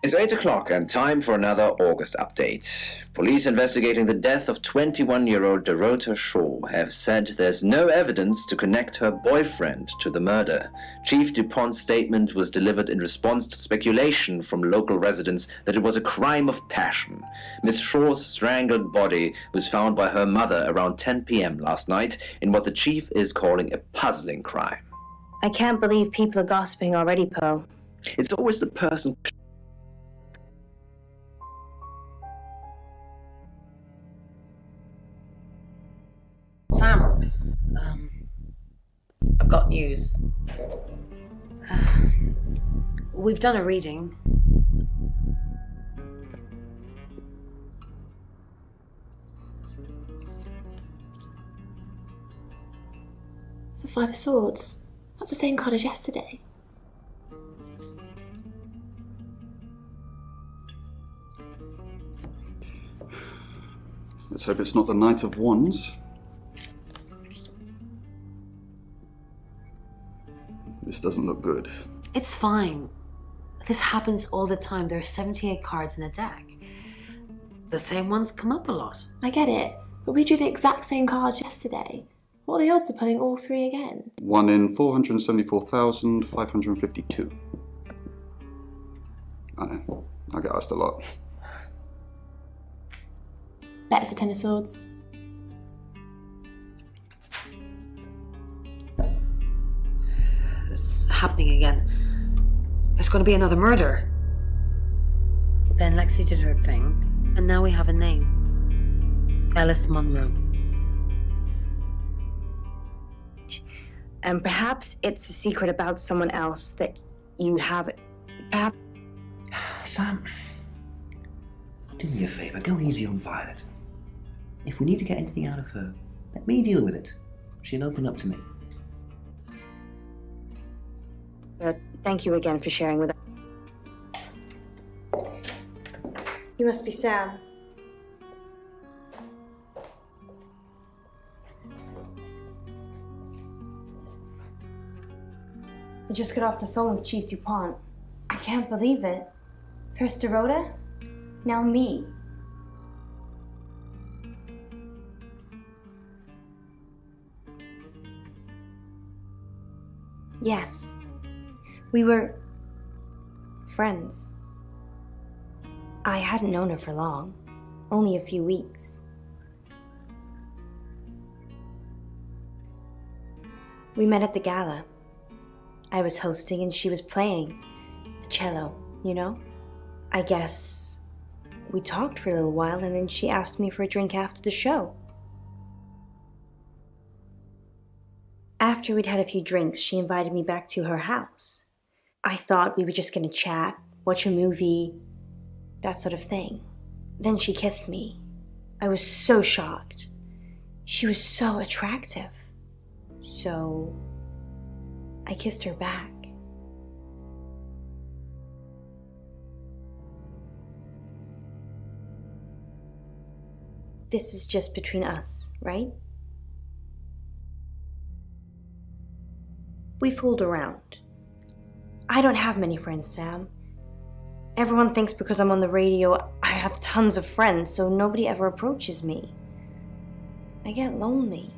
It's 8 o'clock and time for another August update. Police investigating the death of 21-year-old Dorota Shaw have said there's no evidence to connect her boyfriend to the murder. Chief DuPont's statement was delivered in response to speculation from local residents that it was a crime of passion. Miss Shaw's strangled body was found by her mother around 10 p.m. last night in what the chief is calling a puzzling crime. I can't believe people are gossiping already, Poe. It's always the person... Sam, I've got news. We've done a reading. So 5 of Swords. That's the same card as yesterday. Let's hope it's not the Knight of Wands. This doesn't look good. It's fine. This happens all the time. There are 78 cards in a deck. The same ones come up a lot. I get it, but we drew the exact same cards yesterday. What are the odds of pulling all 3 again? 1 in 474,552. I know, I get asked a lot. Bet it's a 10 of Swords. It's happening again. There's going to be another murder. Then Lexi did her thing, and now we have a name. Ellis Monroe. And perhaps it's a secret about someone else that you have. Perhaps. Sam, do me a favour, go easy on Violet. If we need to get anything out of her, let me deal with it. She'll open up to me. Thank you again for sharing with us. You must be Sam. I just got off the phone with Chief DuPont. I can't believe it. First Dorota, now me. Yes, we were friends. I hadn't known her for long, only a few weeks. We met at the gala. I was hosting and she was playing the cello, you know? I guess we talked for a little while and then she asked me for a drink after the show. After we'd had a few drinks, she invited me back to her house. I thought we were just gonna chat, watch a movie, that sort of thing. Then she kissed me. I was so shocked. She was so attractive. So I kissed her back. This is just between us, right? We fooled around. I don't have many friends, Sam. Everyone thinks because I'm on the radio, I have tons of friends, so nobody ever approaches me. I get lonely.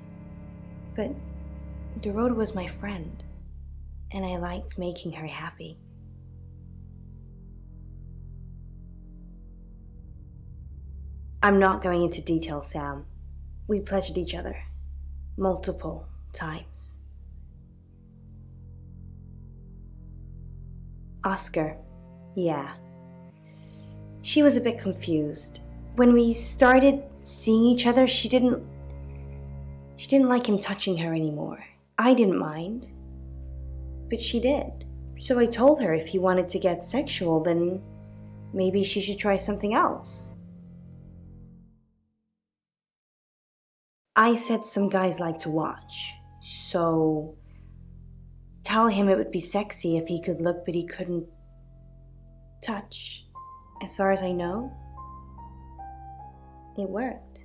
But Dorota was my friend, and I liked making her happy. I'm not going into detail, Sam. We pledged each other multiple times. Oscar, yeah. She was a bit confused. When we started seeing each other, she didn't like him touching her anymore. I didn't mind, but she did. So I told her if he wanted to get sexual, then maybe she should try something else. I said some guys like to watch, so tell him it would be sexy if he could look but he couldn't touch. As far as I know, it worked.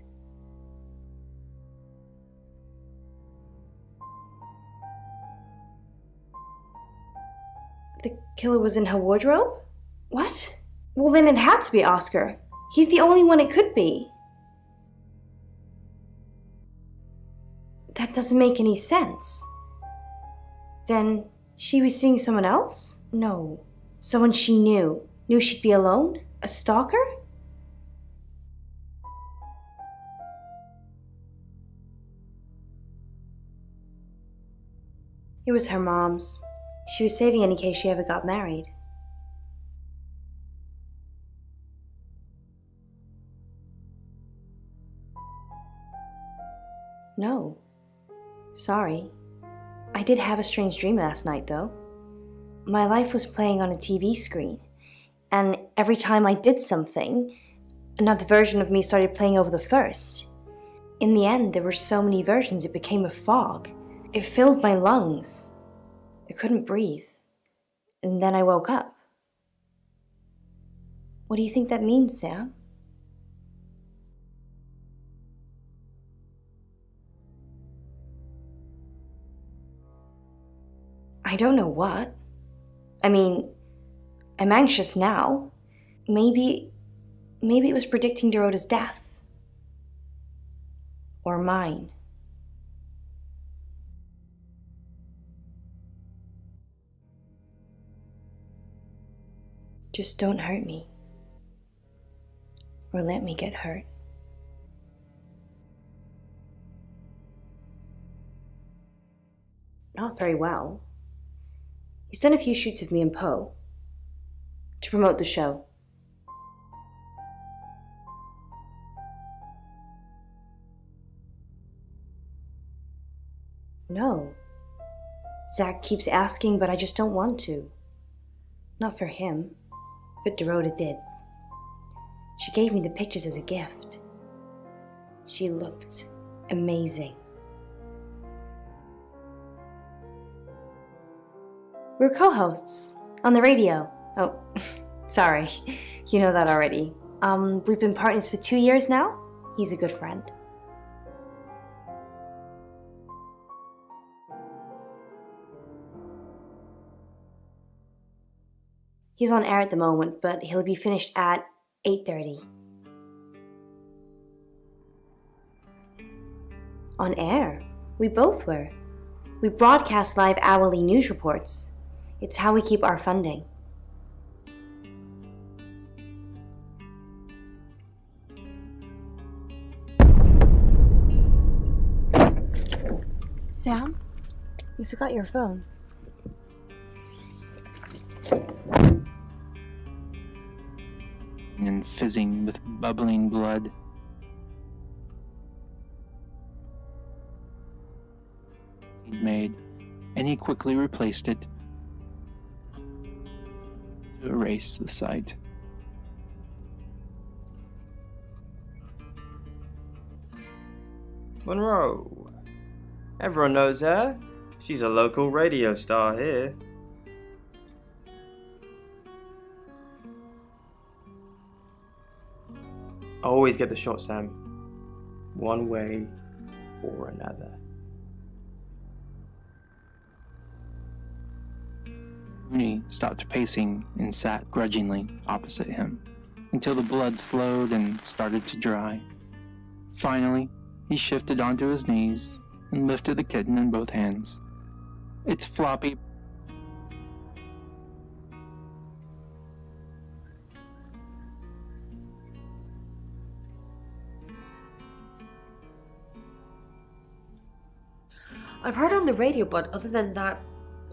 The killer was in her wardrobe? What? Well, then it had to be Oscar. He's the only one it could be. That doesn't make any sense. Then she was seeing someone else? No. Someone she knew. Knew she'd be alone? A stalker? It was her mom's. She was saving in case she ever got married. No. Sorry. I did have a strange dream last night, though. My life was playing on a TV screen, and every time I did something, another version of me started playing over the first. In the end, there were so many versions it became a fog. It filled my lungs. I couldn't breathe. And then I woke up. What do you think that means, Sam? I don't know what. I mean, I'm anxious now. Maybe it was predicting Dorota's death. Or mine. Just don't hurt me. Or let me get hurt. Not very well. He's done a few shoots of me and Poe to promote the show. No. Zach keeps asking, but I just don't want to. Not for him, but Dorota did. She gave me the pictures as a gift. She looked amazing. We're co-hosts on the radio. Oh, sorry. You know that already. We've been partners for 2 years now. He's a good friend. He's on air at the moment, but he'll be finished at 8:30. On air? We both were. We broadcast live hourly news reports. It's how we keep our funding. Sam, you forgot your phone. And fizzing with bubbling blood. He'd made, and he quickly replaced it to erase the sight. Monroe. Everyone knows her. She's a local radio star here. I always get the shot, Sam. One way or another. Rooney stopped pacing and sat grudgingly opposite him until the blood slowed and started to dry. Finally, he shifted onto his knees and lifted the kitten in both hands. Its floppy I've heard on the radio, but other than that,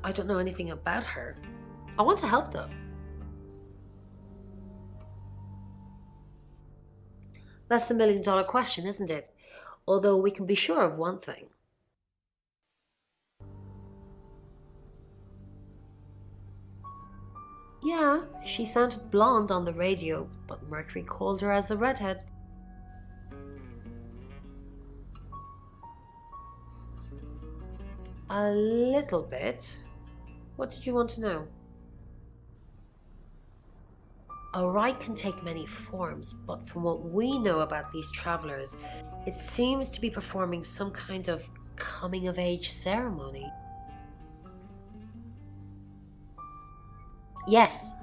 I don't know anything about her. I want to help though. That's the million-dollar question, isn't it? Although we can be sure of one thing. Yeah, she sounded blonde on the radio, but Mercury called her as a redhead. A little bit. What did you want to know? A rite can take many forms, but from what we know about these travelers, it seems to be performing some kind of coming-of-age ceremony. Yes,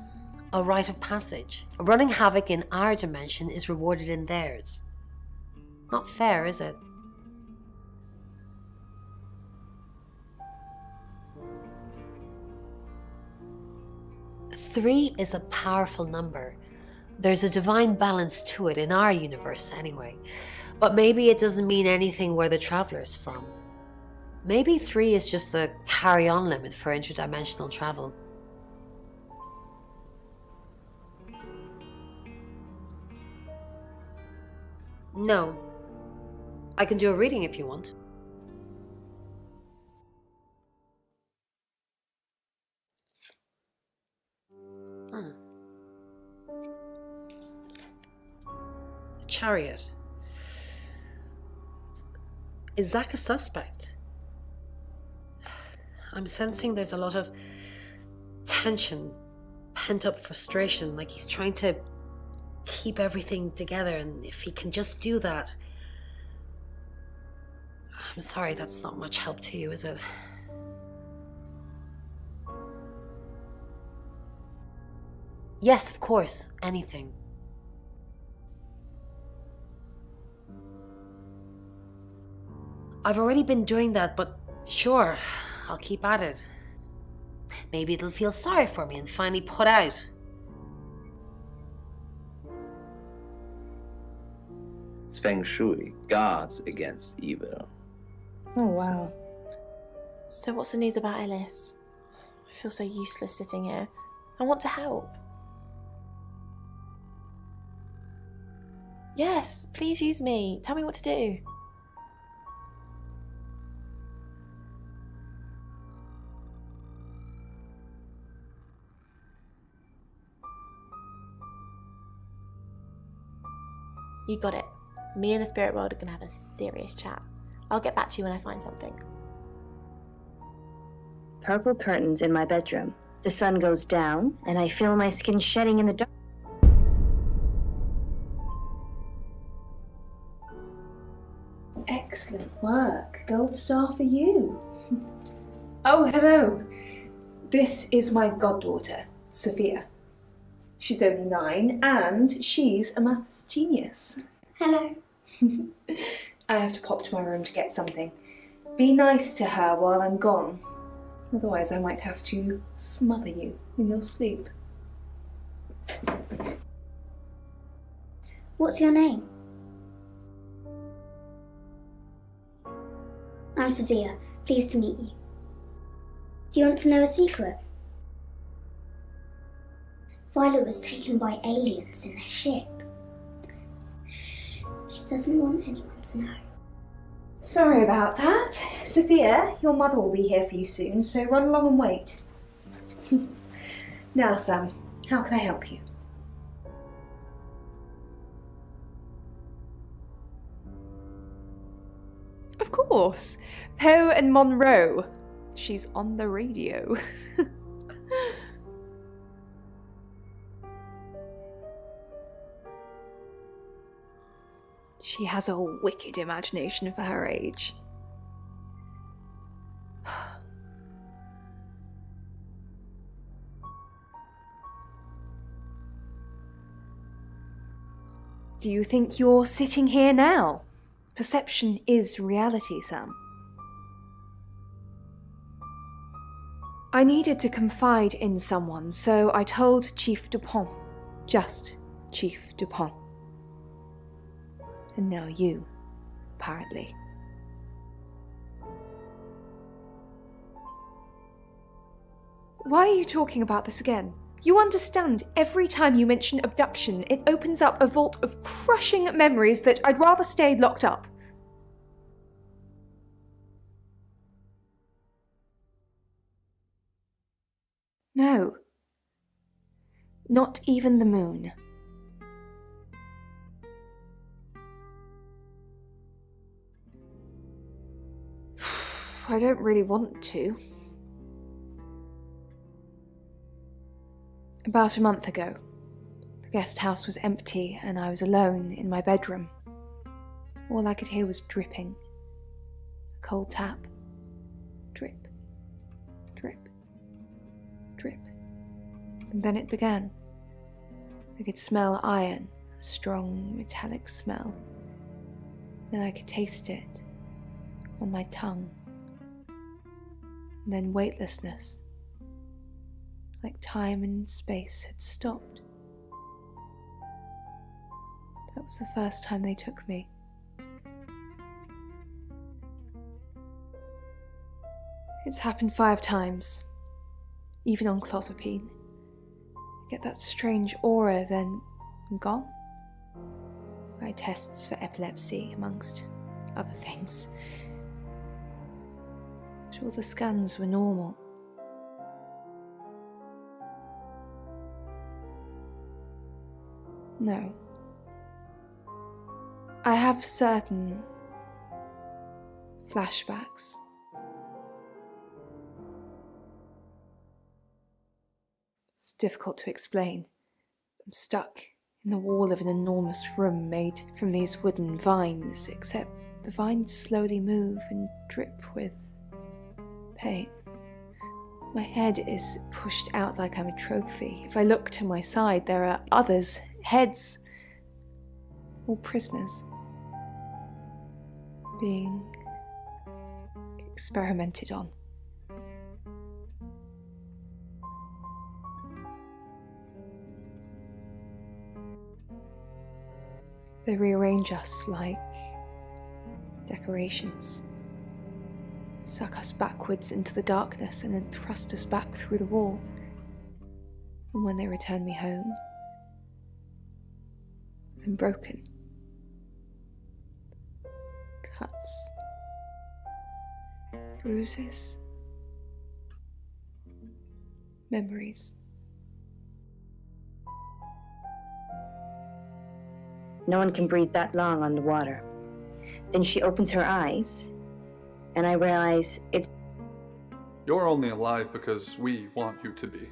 a rite of passage. Running havoc in our dimension is rewarded in theirs. Not fair, is it? Three is a powerful number. There's a divine balance to it in our universe anyway. But maybe it doesn't mean anything where the traveler's from. Maybe 3 is just the carry-on limit for interdimensional travel. No. I can do a reading if you want. Hmm. Chariot. Is Zach a suspect? I'm sensing there's a lot of tension, pent-up frustration, like he's trying to keep everything together, and if he can just do that... I'm sorry, that's not much help to you, is it? Yes, of course, anything. I've already been doing that, but sure, I'll keep at it. Maybe it'll feel sorry for me and finally put out. Feng Shui guards against evil. Oh, wow. So what's the news about Ellis? I feel so useless sitting here. I want to help. Yes, please use me. Tell me what to do. You got it. Me and the spirit world are going to have a serious chat. I'll get back to you when I find something. Purple curtains in my bedroom. The sun goes down, and I feel my skin shedding in the dark. Excellent work. Gold star for you. Oh, hello. This is my goddaughter, Sophia. She's only 9 and she's a maths genius. Hello. I have to pop to my room to get something. Be nice to her while I'm gone. Otherwise I might have to smother you in your sleep. What's your name? I'm Sophia. Pleased to meet you. Do you want to know a secret? Violet was taken by aliens in their ship. Shh. She doesn't want anyone to know. Sorry about that. Sophia, your mother will be here for you soon, so run along and wait. Now, Sam, how can I help you? Of course. Poe and Monroe. She's on the radio. She has a wicked imagination for her age. Do you think you're sitting here now? Perception is reality, Sam. I needed to confide in someone, so I told Chief Dupont. Just Chief Dupont. And now you, apparently. Why are you talking about this again? You understand, every time you mention abduction, it opens up a vault of crushing memories that I'd rather stay locked up. No. Not even the moon. I don't really want to. About a month ago, the guest house was empty and I was alone in my bedroom. All I could hear was dripping. A cold tap. Drip. Drip. Drip. And then it began. I could smell iron, a strong metallic smell. Then I could taste it on my tongue. And then weightlessness, like time and space had stopped. That was the first time they took me. It's happened 5 times, even on clozapine. I get that strange aura, then I'm gone. I had tests for epilepsy, amongst other things. But all the scans were normal. No. I have certain flashbacks. It's difficult to explain. I'm stuck in the wall of an enormous room made from these wooden vines, except the vines slowly move and drip with pain. My head is pushed out like I'm a trophy. If I look to my side, there are others, heads, all prisoners, being experimented on. They rearrange us like decorations, suck us backwards into the darkness and then thrust us back through the wall. And when they return me home, I'm broken. Cuts, bruises, memories. No one can breathe that long underwater. Then she opens her eyes, and I realize it's... You're only alive because we want you to be.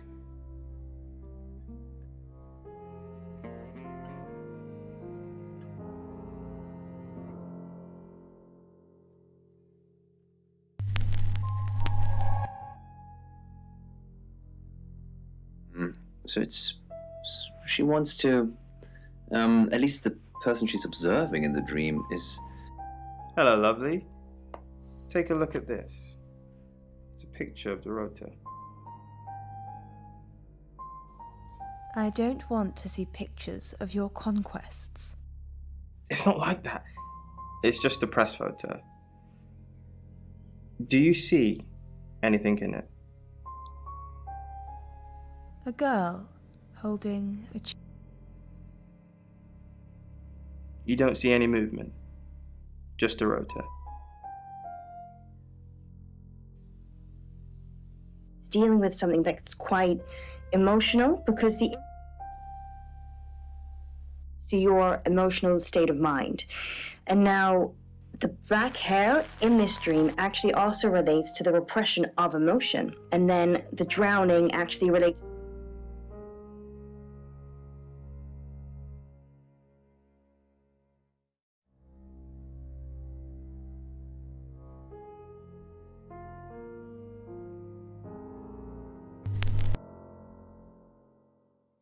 So she wants to, at least the person she's observing in the dream is... Hello, lovely. Take a look at this. It's a picture of Dorota. I don't want to see pictures of your conquests. It's not like that. It's just a press photo. Do you see anything in it? A girl holding a You don't see any movement. Just Dorota. dealing with something that's quite emotional, because to your emotional state of mind. And now the black hair in this dream actually also relates to the repression of emotion. And then the drowning actually relates.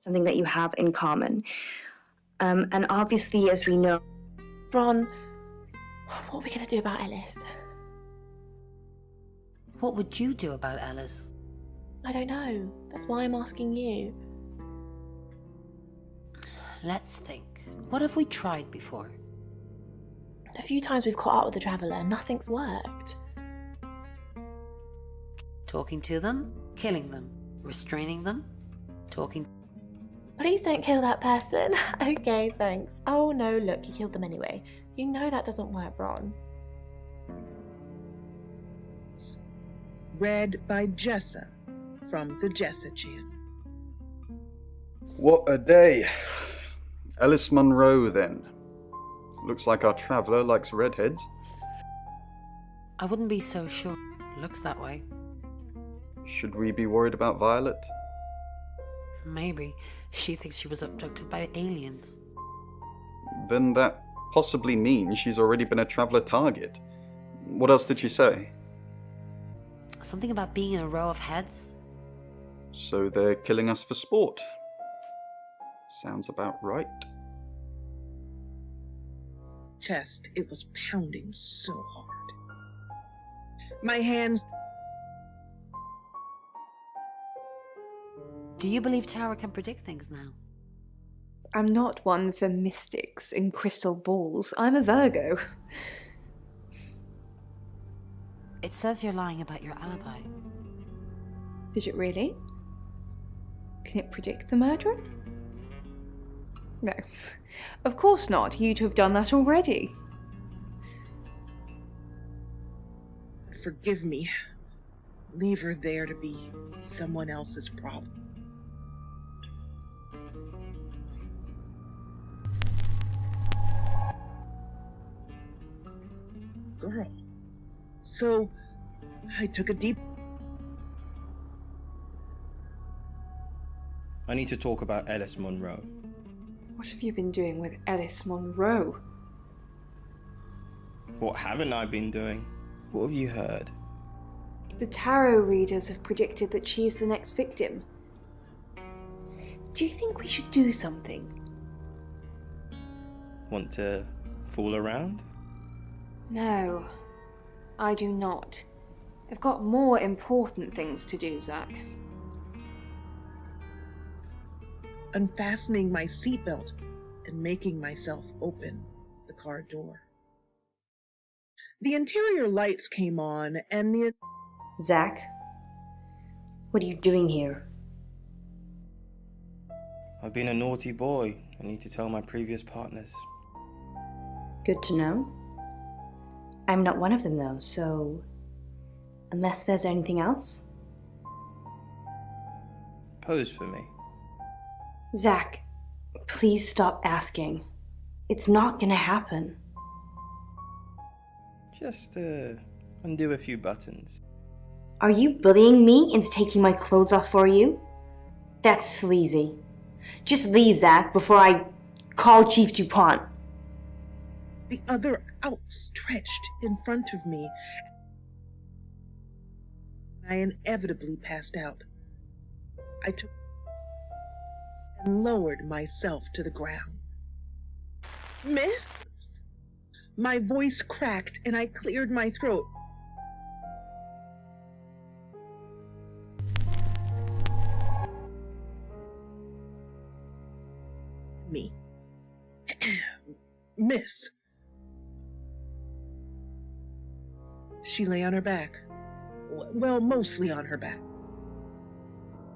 Something that you have in common. And obviously, as we know... Ron, what are we going to do about Ellis? What would you do about Ellis? I don't know. That's why I'm asking you. Let's think. What have we tried before? A few times we've caught up with the Traveller, nothing's worked. Talking to them, killing them, restraining them, talking... Please don't kill that person. Okay, thanks. Oh no, look, you killed them anyway. You know that doesn't work, Ron. Read by Jessa from the Jessa Channel. What a day. Ellis Monroe, then. Looks like our traveller likes redheads. I wouldn't be so sure. Looks that way. Should we be worried about Violet? Maybe. She thinks she was abducted by aliens. Then that possibly means she's already been a traveller target. What else did she say? Something about being in a row of heads? So they're killing us for sport. Sounds about right. Chest, it was pounding so hard. My hands. Do you believe Tara can predict things now? I'm not one for mystics and crystal balls. I'm a Virgo. It says you're lying about your alibi. Did it really? Can it predict the murderer? No. Of course not. You'd have done that already. Forgive me. Leave her there to be someone else's problem. Girl. So, I took a deep... I need to talk about Ellis Monroe. What have you been doing with Ellis Monroe? What haven't I been doing? What have you heard? The tarot readers have predicted that she's the next victim. Do you think we should do something? Want to fool around? No, I do not. I've got more important things to do, Zach. Unfastening my seatbelt and making myself open the car door. The interior lights came on and the... Zach, what are you doing here? I've been a naughty boy. I need to tell my previous partners. Good to know. I'm not one of them though, so... Unless there's anything else? Pose for me. Zach, please stop asking. It's not gonna happen. Just undo a few buttons. Are you bullying me into taking my clothes off for you? That's sleazy. Just leave, Zach, before I call Chief DuPont. The other outstretched in front of me. I inevitably passed out. I took and lowered myself to the ground. Miss? My voice cracked and I cleared my throat. Me. Miss. She lay on her back. Well, mostly on her back.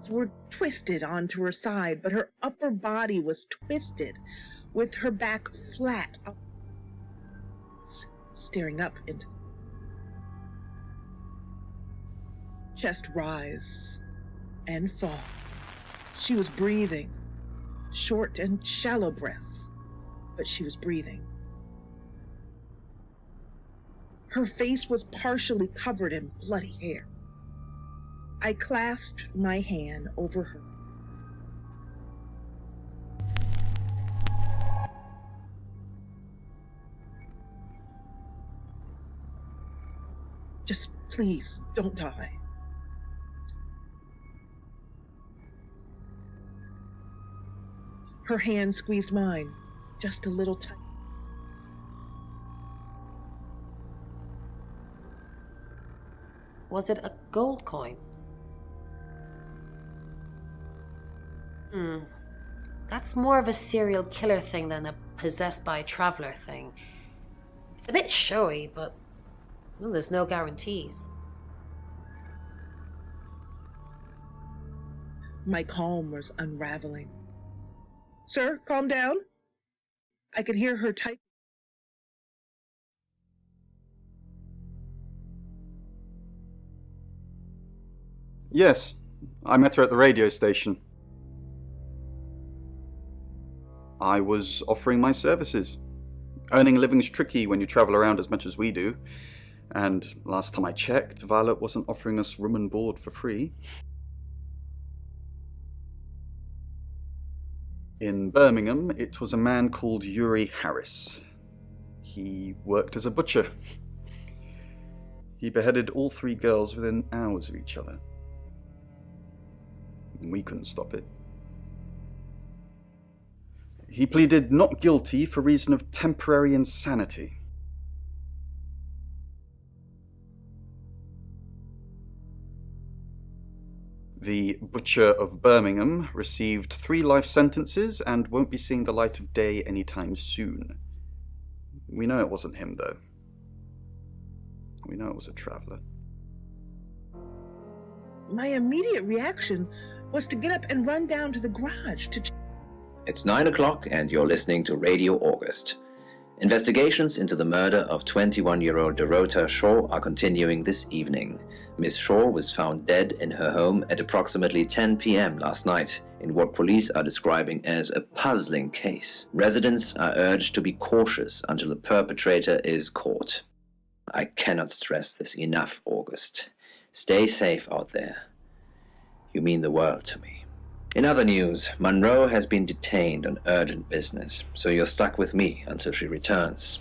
Were twisted onto her side, but her upper body was twisted, with her back flat, staring up into chest rise and fall. She was breathing, short and shallow breaths, but she was breathing. Her face was partially covered in bloody hair. I clasped my hand over her. Just please, don't die. Her hand squeezed mine, just a little tight. Was it a gold coin? That's more of a serial killer thing than a possessed by a traveler thing. It's a bit showy, but well, there's no guarantees. My calm was unraveling. Sir, calm down. I could hear her type. Yes, I met her at the radio station. I was offering my services. Earning a living's tricky when you travel around as much as we do. And last time I checked, Violet wasn't offering us room and board for free. In Birmingham, it was a man called Yuri Harris. He worked as a butcher. He beheaded all 3 girls within hours of each other. We couldn't stop it. He pleaded not guilty for reason of temporary insanity. The Butcher of Birmingham received 3 life sentences and won't be seeing the light of day anytime soon. We know it wasn't him, though. We know it was a traveler. My immediate reaction was to get up and run down to the garage to... It's 9 o'clock and you're listening to Radio August. Investigations into the murder of 21-year-old Dorota Shaw are continuing this evening. Miss Shaw was found dead in her home at approximately 10 p.m. last night in what police are describing as a puzzling case. Residents are urged to be cautious until the perpetrator is caught. I cannot stress this enough, August. Stay safe out there. You mean the world to me. In other news, Monroe has been detained on urgent business, so you're stuck with me until she returns.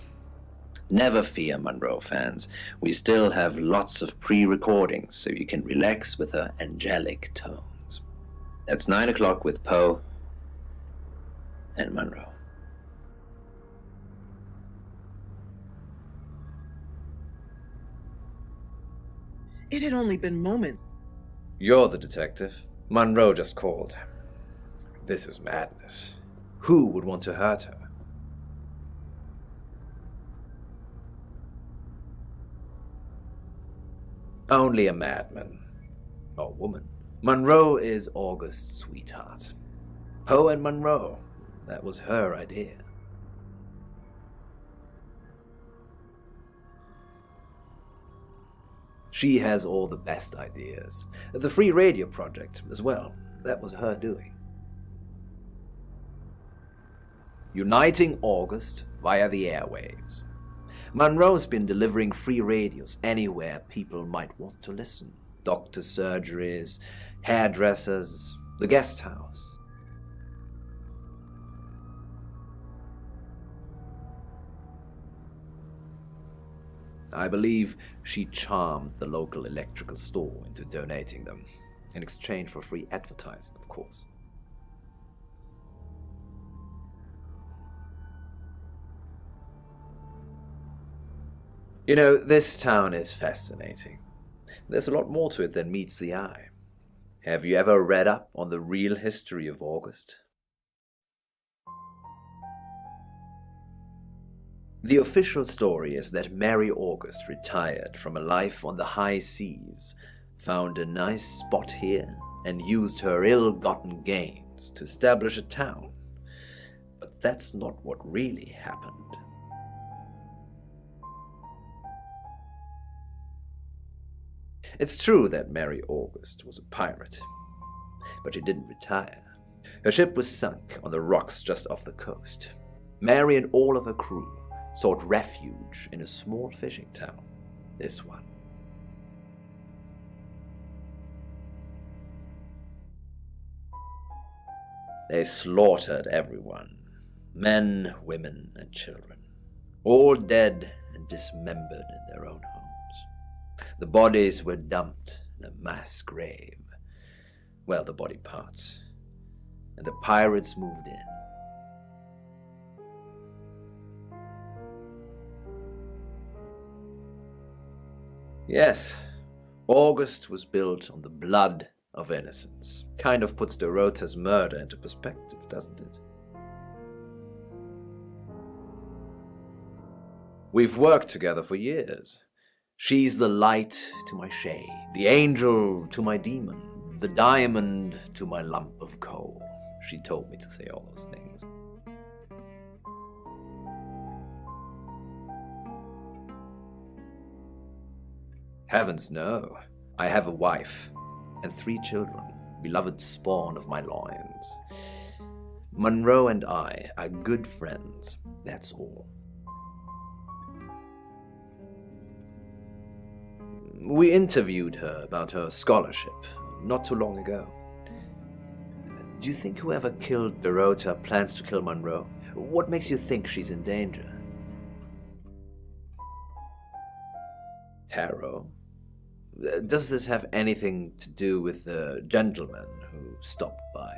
Never fear, Monroe fans. We still have lots of pre-recordings, so you can relax with her angelic tones. That's 9 o'clock with Poe and Monroe. It had only been moments. You're the detective. Monroe just called. This is madness. Who would want to hurt her? Only a madman. Or woman. Monroe is August's sweetheart. Poe and Monroe. That was her idea. She has all the best ideas. The free radio project as well. That was her doing. Uniting August via the airwaves. Monroe's been delivering free radios anywhere people might want to listen. Doctors' surgeries, hairdressers, the guest house. I believe she charmed the local electrical store into donating them, in exchange for free advertising, of course. You know, this town is fascinating. There's a lot more to it than meets the eye. Have you ever read up on the real history of August? The official story is that Mary August retired from a life on the high seas, found a nice spot here, and used her ill-gotten gains to establish a town. But that's not what really happened. It's true that Mary August was a pirate, but she didn't retire. Her ship was sunk on the rocks just off the coast. Mary and all of her crew sought refuge in a small fishing town, this one. They slaughtered everyone, men, women, and children, all dead and dismembered in their own homes. The bodies were dumped in a mass grave. Well, the body parts. And the pirates moved in. Yes, August was built on the blood of innocence. Kind of puts Dorota's murder into perspective, doesn't it? We've worked together for years. She's the light to my shade, the angel to my demon, the diamond to my lump of coal. She told me to say all those things. Heavens no. I have a wife and 3 children, beloved spawn of my loins. Monroe and I are good friends, that's all. We interviewed her about her scholarship not too long ago. Do you think whoever killed Dorota plans to kill Monroe? What makes you think she's in danger? Tarot? Does this have anything to do with the gentleman who stopped by?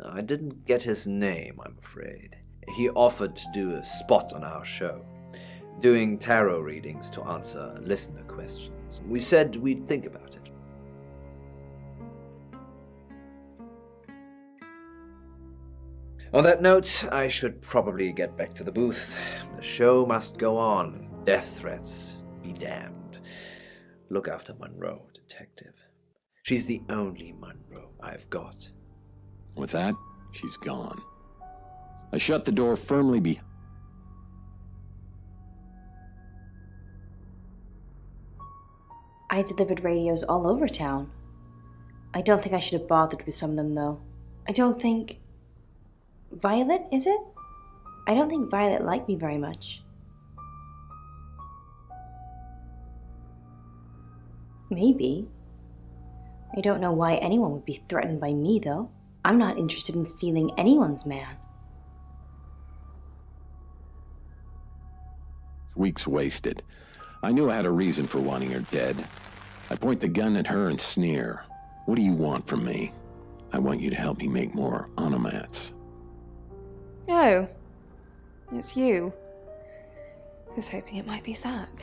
I didn't get his name, I'm afraid. He offered to do a spot on our show, doing tarot readings to answer listener questions. We said we'd think about it. On that note, I should probably get back to the booth. The show must go on. Death threats be damned. Look after Monroe, detective. She's the only Monroe I've got. With that, she's gone. I shut the door firmly behind. I delivered radios all over town. I don't think I should have bothered with some of them, though. I don't think... Violet, is it? I don't think Violet liked me very much. Maybe. I don't know why anyone would be threatened by me, though. I'm not interested in stealing anyone's man. Weeks wasted. I knew I had a reason for wanting her dead. I point the gun at her and sneer. What do you want from me? I want you to help me make more onomats. Oh, it's you. I was hoping it might be Zach.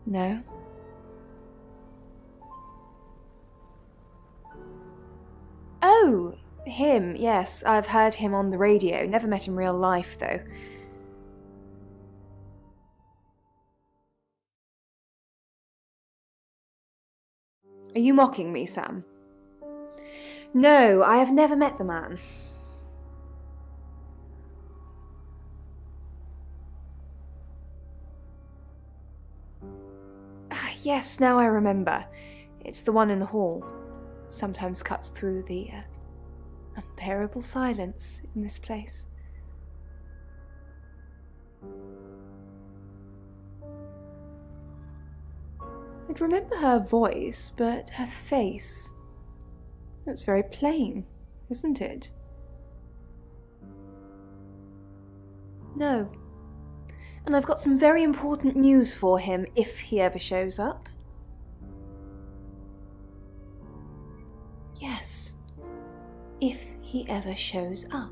No? Oh, him, yes. I've heard him on the radio. Never met in real life, though. Are you mocking me, Sam? No, I have never met the man. Yes, now I remember. It's the one in the hall. Sometimes cuts through the unbearable silence in this place. I'd remember her voice, but her face... It's very plain, isn't it? No. And I've got some very important news for him if he ever shows up. Yes. If he ever shows up.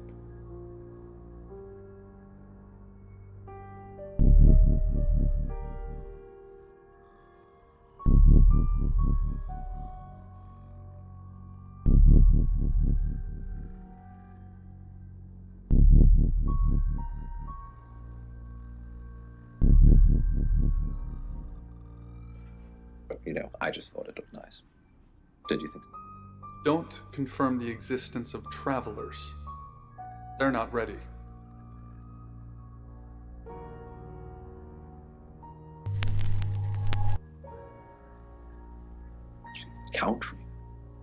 But, I just thought it looked nice. Did you think so? Don't confirm the existence of travelers. They're not ready. Country.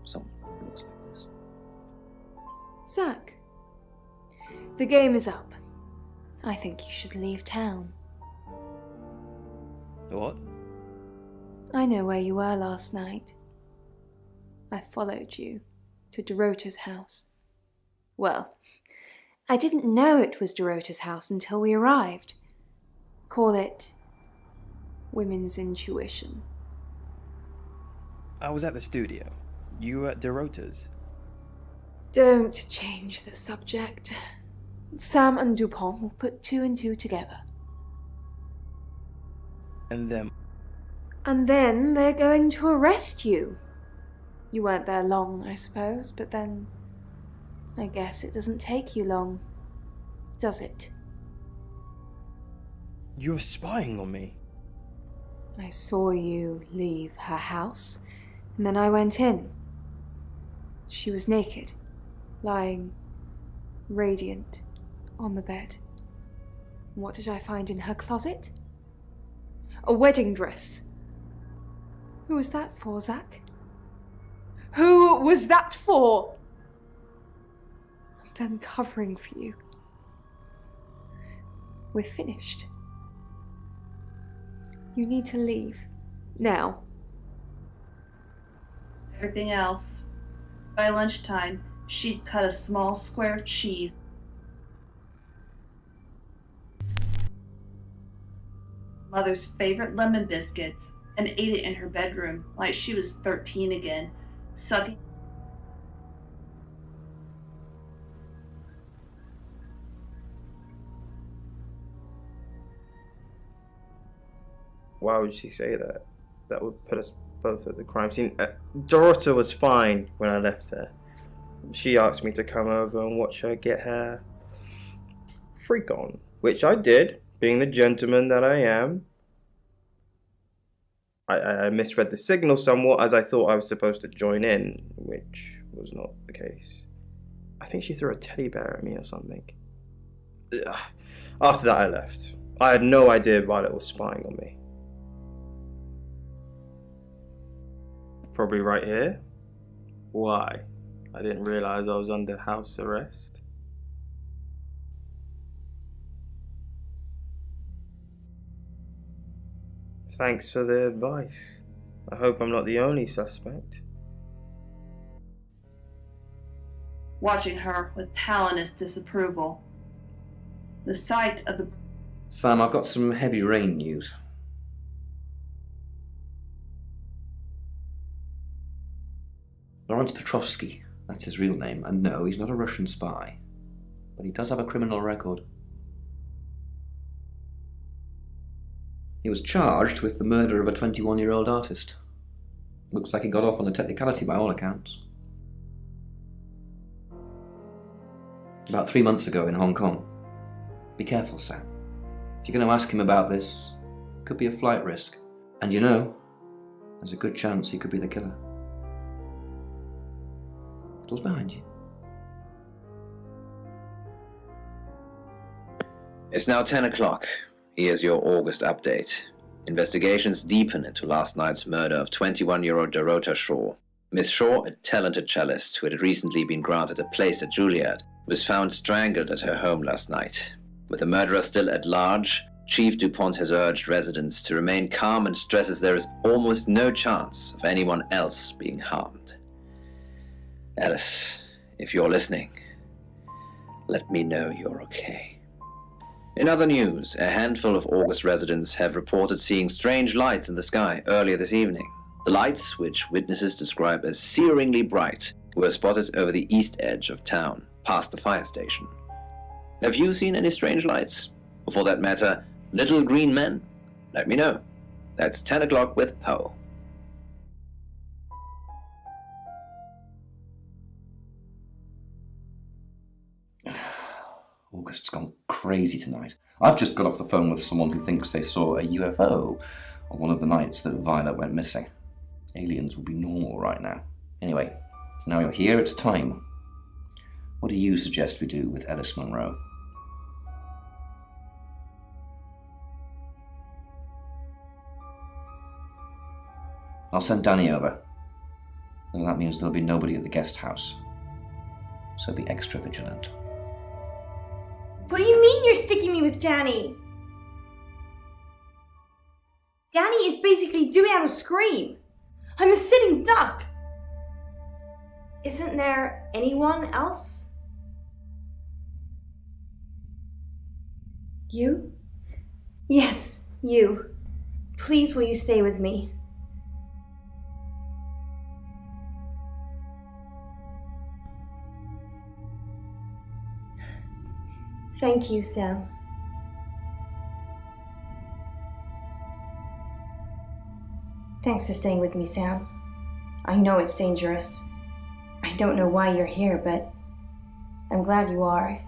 Someone who looks like this. Zach, the game is up. I think you should leave town. What? I know where you were last night. I followed you to Dorota's house. Well, I didn't know it was Dorota's house until we arrived. Call it women's intuition. I was at the studio. You were at Dorota's. Don't change the subject. Sam and Dupont will put two and two together. And then... And then they're going to arrest you. You weren't there long, I suppose, but then... I guess it doesn't take you long, does it? You were spying on me. I saw you leave her house, and then I went in. She was naked, lying radiant on the bed. What did I find in her closet? A wedding dress. Who was that for, Zach? Who was that for? I'm done covering for you. We're finished. You need to leave. Now. Everything else. By lunchtime, she'd cut a small square of cheese. Mother's favorite lemon biscuits and ate it in her bedroom like she was 13 again, sucking. Why would she say that? That would put us both at the crime scene. Dorota was fine when I left her. She asked me to come over and watch her get her freak on, which I did, being the gentleman that I am. I misread the signal somewhat, as I thought I was supposed to join in, which was not the case. I think she threw a teddy bear at me or something. Ugh. After that I left. I had no idea Violet was spying on me. Probably right here. Why? I didn't realize I was under house arrest. Thanks for the advice. I hope I'm not the only suspect. Watching her with Talon's disapproval. The sight of the... Sam, I've got some heavy rain news. Lawrence Petrovsky, that's his real name, and no, he's not a Russian spy. But he does have a criminal record. He was charged with the murder of a 21-year-old artist. Looks like he got off on a technicality by all accounts. About 3 months ago in Hong Kong. Be careful, Sam. If you're going to ask him about this, it could be a flight risk. And you know, there's a good chance he could be the killer. Door's behind you. It's now 10 o'clock. Here's your August update. Investigations deepen into last night's murder of 21-year-old Dorota Shaw. Miss Shaw, a talented cellist who had recently been granted a place at Juilliard, was found strangled at her home last night. With the murderer still at large, Chief DuPont has urged residents to remain calm and stresses there is almost no chance of anyone else being harmed. Alice, if you're listening, let me know you're okay. In other news, a handful of August residents have reported seeing strange lights in the sky earlier this evening. The lights, which witnesses describe as searingly bright, were spotted over the east edge of town, past the fire station. Have you seen any strange lights? Or for that matter, little green men? Let me know. That's 10 o'clock with Poe. August's gone crazy tonight. I've just got off the phone with someone who thinks they saw a UFO on one of the nights that Violet went missing. Aliens will be normal right now. Anyway, now you're here, it's time. What do you suggest we do with Ellis Monroe? I'll send Danny over. And that means there'll be nobody at the guest house. So be extra vigilant. What do you mean you're sticking me with Danny? Danny is basically doing out a scream. I'm a sitting duck. Isn't there anyone else? You? Yes, you. Please, will you stay with me? Thank you, Sam. Thanks for staying with me, Sam. I know it's dangerous. I don't know why you're here, but I'm glad you are.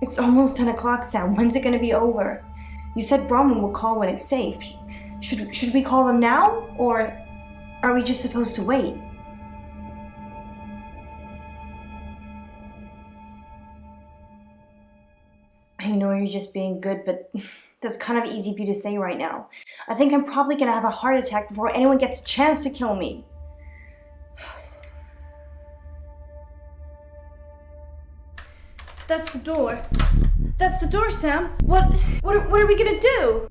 It's almost 10 o'clock, Sam. When's it going to be over? You said Brahman will call when it's safe. Should we call him now, or are we just supposed to wait? I know you're just being good, but that's kind of easy for you to say right now. I think I'm probably gonna have a heart attack before anyone gets a chance to kill me. That's the door. That's the door, Sam. What are we gonna do?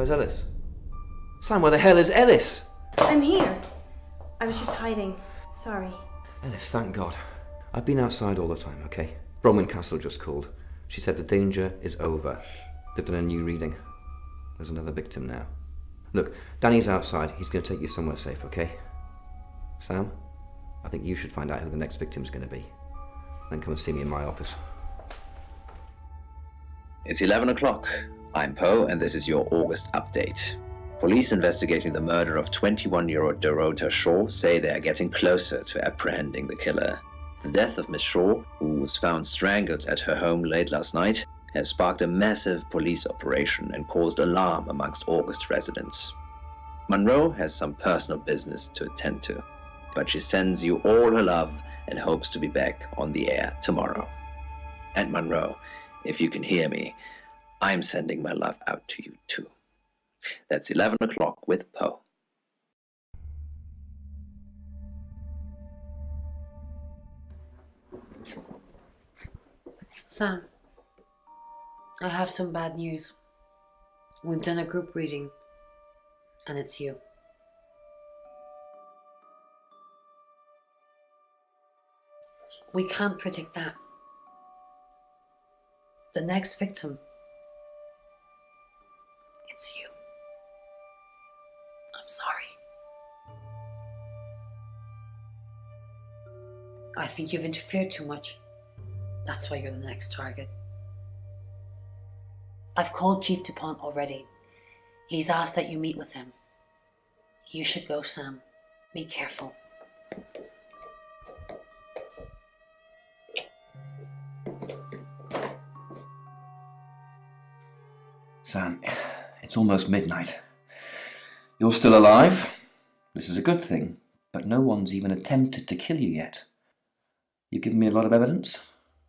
Where's Ellis? Sam, where the hell is Ellis? I'm here. I was just hiding. Sorry. Ellis, thank God. I've been outside all the time, okay? Bronwyn Castle just called. She said the danger is over. They've done a new reading. There's another victim now. Look, Danny's outside. He's going to take you somewhere safe, okay? Sam, I think you should find out who the next victim's going to be. Then come and see me in my office. It's 11 o'clock. I'm Poe, and this is your August update. Police investigating the murder of 21-year-old Dorota Shaw say they are getting closer to apprehending the killer. The death of Miss Shaw, who was found strangled at her home late last night, has sparked a massive police operation and caused alarm amongst August residents. Monroe has some personal business to attend to, but she sends you all her love and hopes to be back on the air tomorrow. And Monroe, if you can hear me, I'm sending my love out to you too. That's 11 o'clock with Poe. Sam, I have some bad news. We've done a group reading, and it's you. We can't predict that. The next victim, it's you. I'm sorry. I think you've interfered too much. That's why you're the next target. I've called Chief DuPont already. He's asked that you meet with him. You should go, Sam. Be careful. Sam, it's almost midnight. You're still alive. This is a good thing, but no one's even attempted to kill you yet. You've given me a lot of evidence,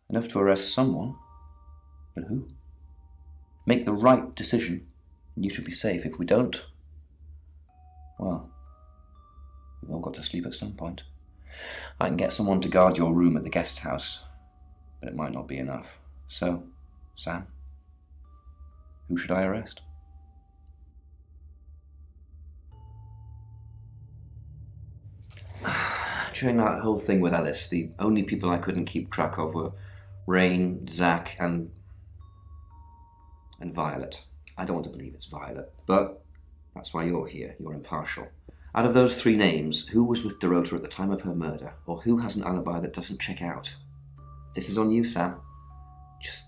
enough to arrest someone. But who? Make the right decision, and you should be safe. If we don't, well, we've all got to sleep at some point. I can get someone to guard your room at the guest house, but it might not be enough. So, Sam, who should I arrest? During that whole thing with Alice, the only people I couldn't keep track of were Rain, Zach, and Violet. I don't want to believe it's Violet, but that's why you're here. You're impartial. Out of those three names, who was with Dorota at the time of her murder, or who has an alibi that doesn't check out? This is on you, Sam. Just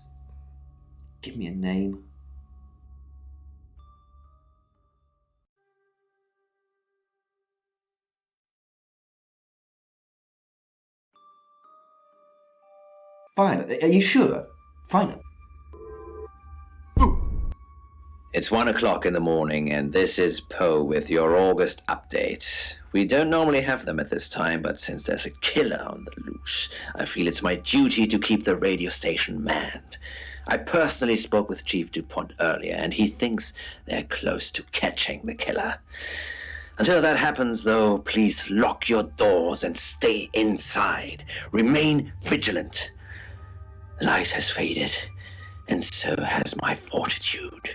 give me a name. Violet, are you sure? Fine. It's 1 o'clock in the morning, and this is Poe with your August update. We don't normally have them at this time, but since there's a killer on the loose, I feel it's my duty to keep the radio station manned. I personally spoke with Chief DuPont earlier, and he thinks they're close to catching the killer. Until that happens, though, please lock your doors and stay inside. Remain vigilant. The light has faded, and so has my fortitude.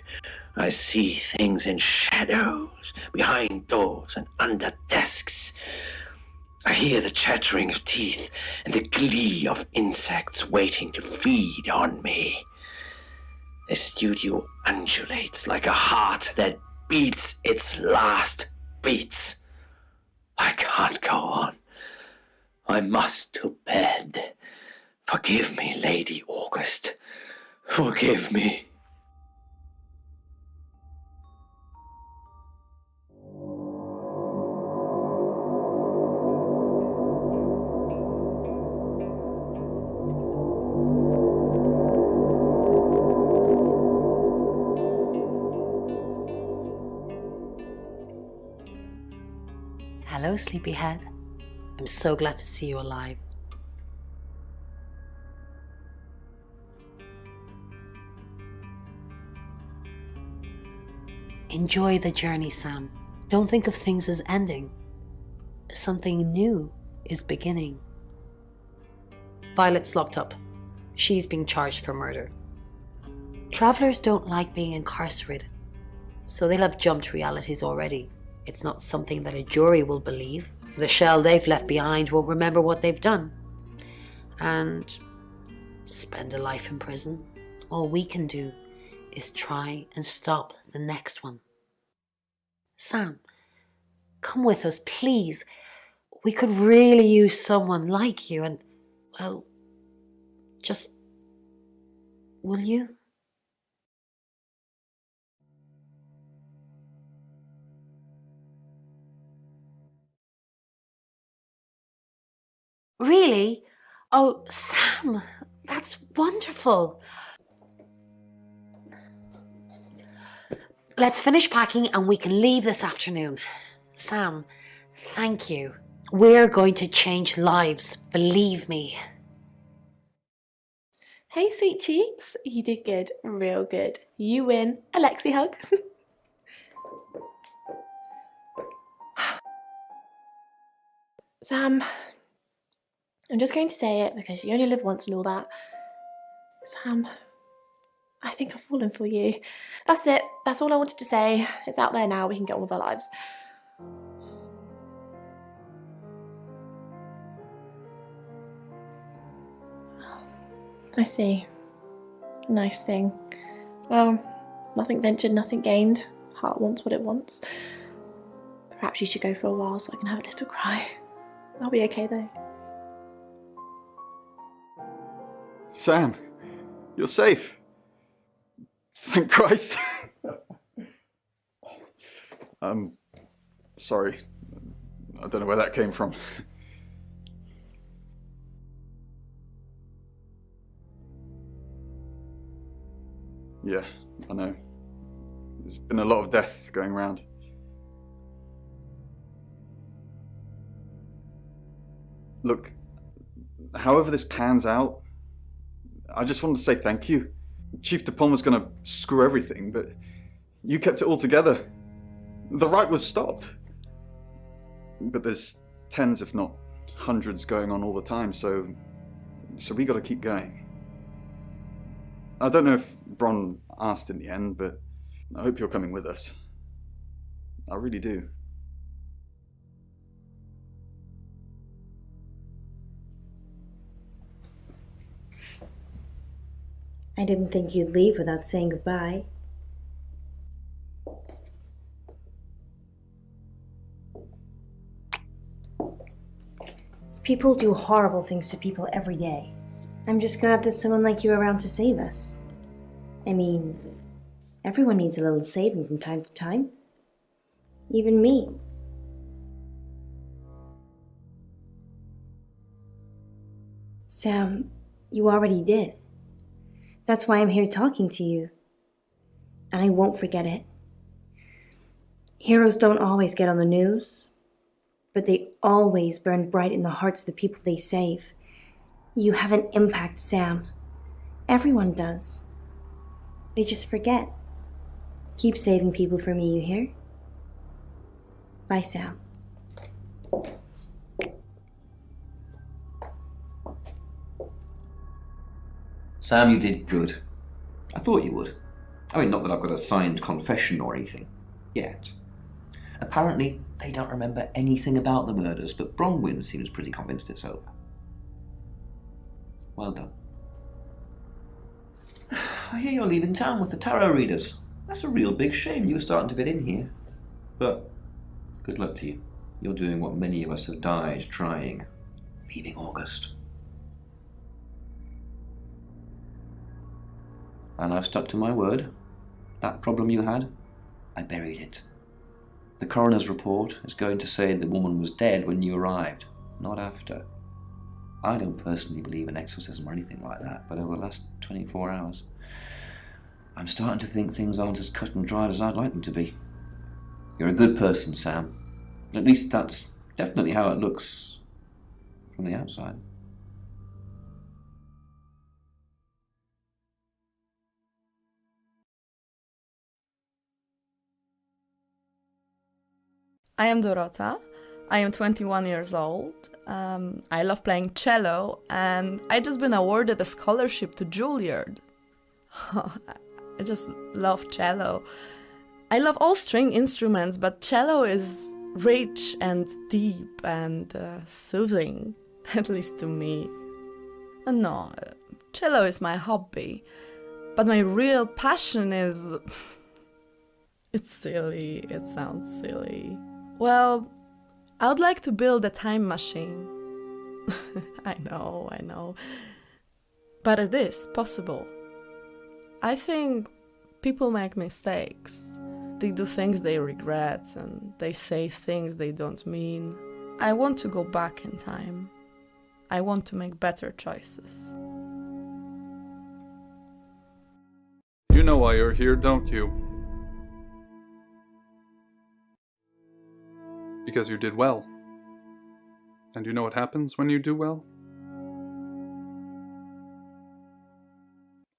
I see things in shadows, behind doors and under desks. I hear the chattering of teeth and the glee of insects waiting to feed on me. The studio undulates like a heart that beats its last beats. I can't go on. I must to bed. Forgive me, Lady August. Forgive me. Hello, sleepyhead. I'm so glad to see you alive. Enjoy the journey, Sam. Don't think of things as ending. Something new is beginning. Violet's locked up. She's being charged for murder. Travelers don't like being incarcerated, so they'll have jumped realities already. It's not something that a jury will believe. The shell they've left behind won't remember what they've done. And spend a life in prison. All we can do is try and stop the next one. Sam, come with us, please. We could really use someone like you and, well, just, will you? Really? Oh, Sam, that's wonderful. Let's finish packing and we can leave this afternoon. Sam, thank you. We're going to change lives, believe me. Hey, sweet cheeks. You did good. Real good. You win. Alexi hug. Sam, I'm just going to say it because you only live once and all that. Sam, I think I've fallen for you. That's it. That's all I wanted to say. It's out there now. We can get on with our lives. I see. Nice thing. Well, nothing ventured, nothing gained. Heart wants what it wants. Perhaps you should go for a while so I can have a little cry. I'll be okay though. Sam, you're safe. Thank Christ. Sorry. I don't know where that came from. Yeah, I know. There's been a lot of death going around. Look, however this pans out, I just wanted to say thank you. Chief DePalm was going to screw everything, but you kept it all together. The riot was stopped. But there's tens, if not hundreds, going on all the time, so we got to keep going. I don't know if Bron asked in the end, but I hope you're coming with us. I really do. I didn't think you'd leave without saying goodbye. People do horrible things to people every day. I'm just glad there's someone like you around to save us. I mean, everyone needs a little saving from time to time. Even me. Sam, you already did. That's why I'm here talking to you. And I won't forget it. Heroes don't always get on the news, but they always burn bright in the hearts of the people they save. You have an impact, Sam. Everyone does. They just forget. Keep saving people for me, you hear? Bye, Sam. Sam, you did good. I thought you would. I mean, not that I've got a signed confession or anything. Yet. Apparently, they don't remember anything about the murders, but Bronwyn seems pretty convinced it's over. Well done. I hear you're leaving town with the tarot readers. That's a real big shame. You were starting to fit in here. But good luck to you. You're doing what many of us have died trying. Leaving August. And I've stuck to my word. That problem you had, I buried it. The coroner's report is going to say the woman was dead when you arrived, not after. I don't personally believe in exorcism or anything like that, but over the last 24 hours, I'm starting to think things aren't as cut and dried as I'd like them to be. You're a good person, Sam. At least that's definitely how it looks from the outside. I am Dorota. I am 21 years old. I love playing cello, and I just been awarded a scholarship to Juilliard. I just love cello. I love all string instruments, but cello is rich and deep and soothing, at least to me. No, cello is my hobby, but my real passion is... It's silly, it sounds silly. Well, I would like to build a time machine. I know. But it is possible. I think people make mistakes. They do things they regret and they say things they don't mean. I want to go back in time. I want to make better choices. You know why you're here, don't you? Because you did well. And you know what happens when you do well?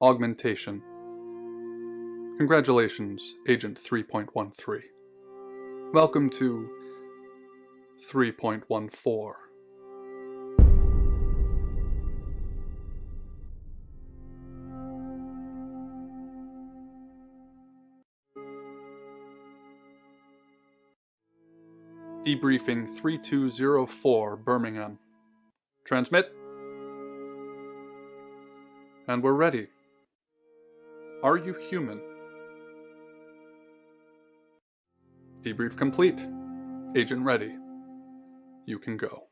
Augmentation. Congratulations, Agent 3.13. Welcome to 3.14. Debriefing 3204 Birmingham. Transmit. And we're ready. Are you human? Debrief complete. Agent ready. You can go.